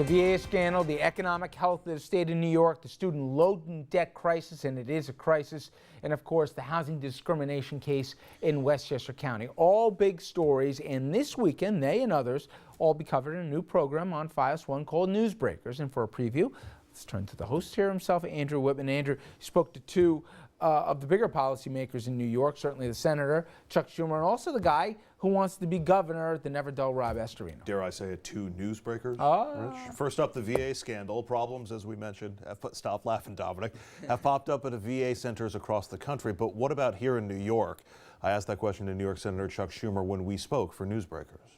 The VA scandal, the economic health of the state of New York, the student loan debt crisis, and it is a crisis, and of course the housing discrimination case in Westchester County. All big stories, and this weekend they and others all be covered in a new program on FIOS1 called Newsbreakers. And for a preview, let's turn to the host here himself, Andrew Whitman. Andrew, you spoke to two of the bigger policymakers in New York, certainly the senator, Chuck Schumer, and also the guy who wants to be governor, the never-dull Rob Astorino. Dare I say it, two newsbreakers, Rich? First up, the VA scandal. Problems, as we mentioned, stop laughing, Dominic, have popped up at VA centers across the country. But what about here in New York? I asked that question to New York Senator Chuck Schumer when we spoke for Newsbreakers.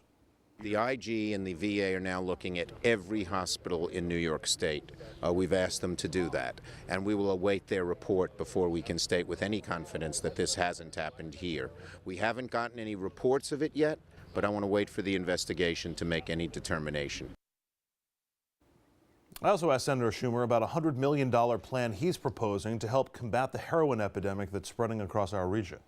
The IG and the VA are now looking at every hospital in New York State. We've asked them to do that, and we will await their report before we can state with any confidence that this hasn't happened here. We haven't gotten any reports of it yet, but I want to wait for the investigation to make any determination. I also asked Senator Schumer about a $100 million plan he's proposing to help combat the heroin epidemic that's spreading across our region.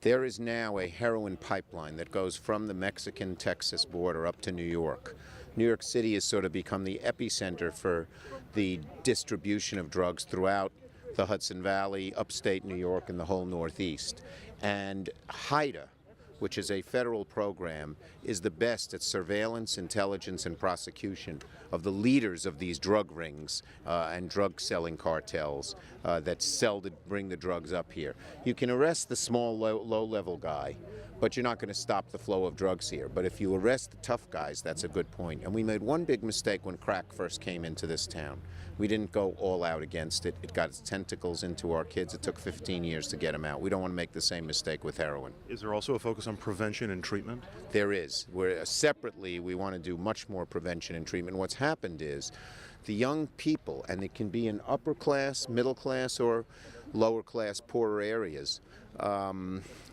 There is now a heroin pipeline that goes from the Mexican-Texas border up to New York. New York City has sort of become the epicenter for the distribution of drugs throughout the Hudson Valley, upstate New York, and the whole Northeast. And HIDA, which is a federal program, is the best at surveillance, intelligence, and prosecution of the leaders of these drug rings and drug-selling cartels that bring the drugs up here. You can arrest the small, low-level guy, but you're not going to stop the flow of drugs here. But if you arrest the tough guys, that's a good point. And we made one big mistake when crack first came into this town. We didn't go all out against it. It got its tentacles into our kids. It took 15 years to get them out. We don't want to make the same mistake with heroin. Is there also a focus on prevention and treatment? There is. Separately, we want to do much more prevention and treatment. What's happened is the young people, and it can be in upper class, middle class, or lower class, poorer areas,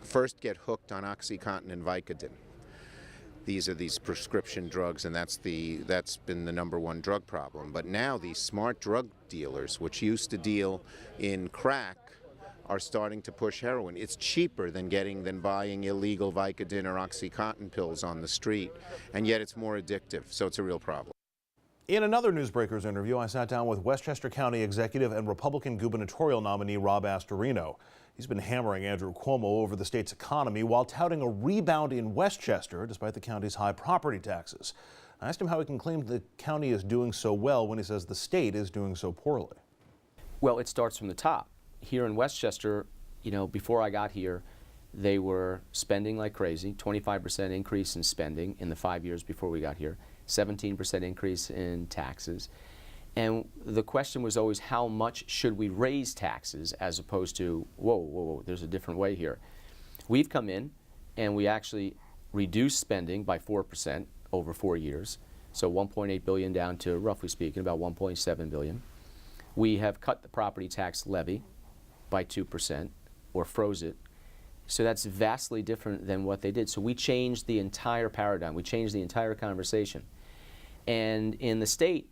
first get hooked on OxyContin and Vicodin. These are these prescription drugs, and that's been the #1 drug problem. But now these smart drug dealers, which used to deal in crack, are starting to push heroin. It's cheaper than buying illegal Vicodin or OxyContin pills on the street, and yet it's more addictive, so it's a real problem. In another Newsbreakers interview, I sat down with Westchester County Executive and Republican gubernatorial nominee Rob Astorino. He's been hammering Andrew Cuomo over the state's economy while touting a rebound in Westchester despite the county's high property taxes. I asked him how he can claim the county is doing so well when he says the state is doing so poorly. Well, it starts from the top. Here in Westchester, before I got here, they were spending like crazy, 25% increase in spending in the 5 years before we got here, 17% increase in taxes. And the question was always, how much should we raise taxes, as opposed to, whoa, there's a different way here. We've come in and we actually reduced spending by 4% over 4 years. So $1.8 billion down to, roughly speaking, about $1.7 billion. We have cut the property tax levy by 2%, or froze it. So that's vastly different than what they did. So we changed the entire paradigm. We changed the entire conversation. And in the state,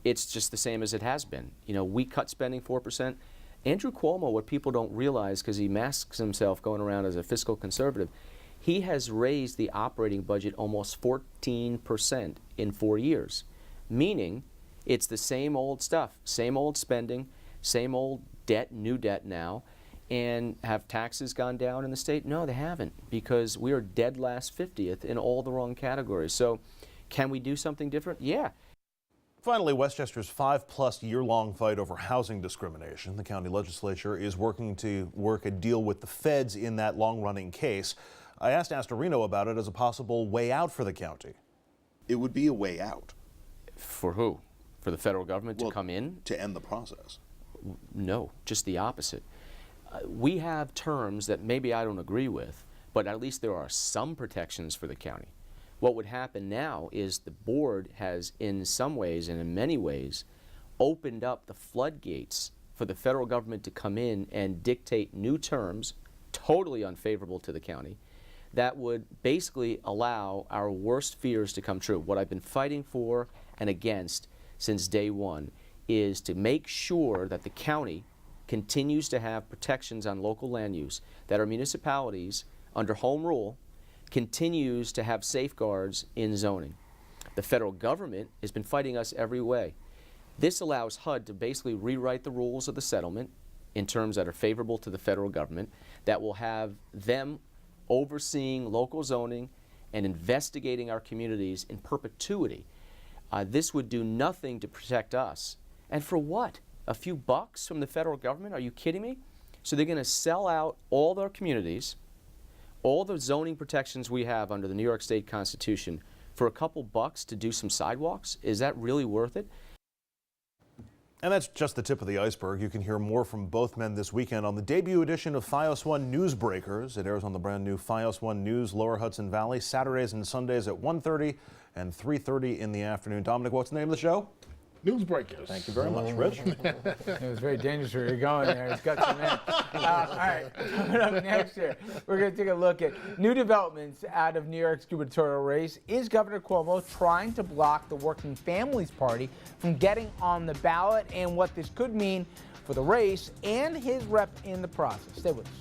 it's just the same as it has been. We cut spending 4%. Andrew Cuomo, what people don't realize, because he masks himself going around as a fiscal conservative, he has raised the operating budget almost 14% in 4 years, meaning it's the same old stuff, same old spending, same old debt, new debt now. And have taxes gone down in the state? No, they haven't, because we are dead last 50th in all the wrong categories. So can we do something different? Yeah. Finally, Westchester's 5+ year-long fight over housing discrimination. The county legislature is working to work a deal with the feds in that long-running case. I asked Astorino about it as a possible way out for the county. It would be a way out. For who? For the federal government to come in? To end the process. No, just the opposite. We have terms that maybe I don't agree with, but at least there are some protections for the county. What would happen now is the board has, in some ways and in many ways, opened up the floodgates for the federal government to come in and dictate new terms, totally unfavorable to the county, that would basically allow our worst fears to come true. What I've been fighting for and against since day one is to make sure that the county continues to have protections on local land use, that our municipalities, under home rule, continues to have safeguards in zoning. The federal government has been fighting us every way. This allows HUD to basically rewrite the rules of the settlement in terms that are favorable to the federal government, that will have them overseeing local zoning and investigating our communities in perpetuity. This would do nothing to protect us. And for what? A few bucks from the federal government? Are you kidding me? So they're going to sell out all their communities, all the zoning protections we have under the New York State Constitution for a couple bucks to do some sidewalks? Is that really worth it? And that's just the tip of the iceberg. You can hear more from both men this weekend on the debut edition of FIOS1 Newsbreakers. It airs on the brand new FIOS1 News Lower Hudson Valley, Saturdays and Sundays at 1:30 and 3:30 in the afternoon. Dominic, what's the name of the show? Newsbreakers. Thank you very much, Rich. It was very dangerous where you're going there. It's got some in. All right, coming up next year, we're going to take a look at new developments out of New York's gubernatorial race. Is Governor Cuomo trying to block the Working Families Party from getting on the ballot, and what this could mean for the race and his rep in the process? Stay with us.